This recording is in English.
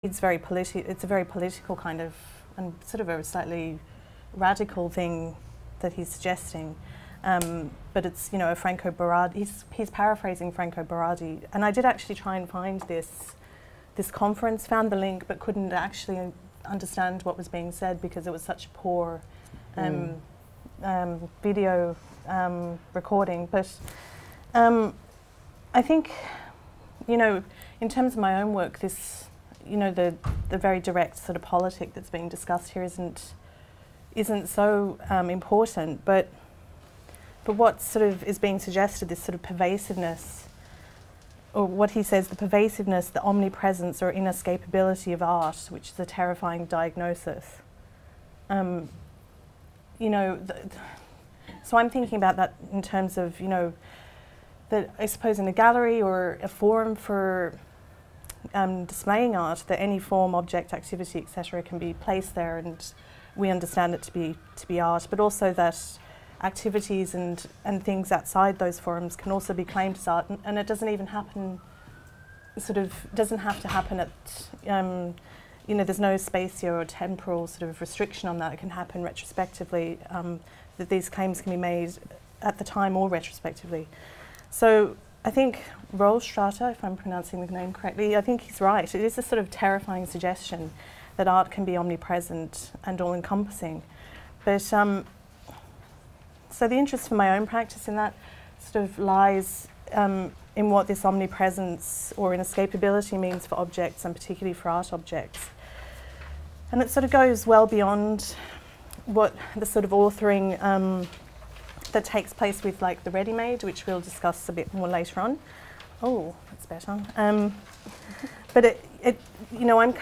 It's it's a very political kind of, and sort of a slightly radical thing that he's suggesting. But it's, you know, a Franco Berardi, he's paraphrasing Franco Berardi. And I did actually try and find this conference, found the link, but couldn't actually understand what was being said because it was such a poor video recording. But I think, you know, in terms of my own work, this, you know, the very direct sort of politic that's being discussed here isn't so important, but what sort of is being suggested, this sort of pervasiveness, or what he says, the pervasiveness, the omnipresence or inescapability of art, which is a terrifying diagnosis. You know, so I'm thinking about that in terms of, you know, that I suppose in a gallery or a forum for displaying art, that any form, object, activity, etc., can be placed there, and we understand it to be art, but also that activities and things outside those forums can also be claimed as art, and it doesn't even happen, sort of, doesn't have to happen at, you know, there's no spatio or temporal sort of restriction on that. It can happen retrospectively, that these claims can be made at the time or retrospectively. So I think Rollstrata, if I'm pronouncing the name correctly, I think he's right. It is a sort of terrifying suggestion that art can be omnipresent and all-encompassing. But so the interest for my own practice in that sort of lies in what this omnipresence or inescapability means for objects, and particularly for art objects. And it sort of goes well beyond what the sort of authoring that takes place with, like, the ready-made, which we'll discuss a bit more later on. Oh, that's better. But you know, I'm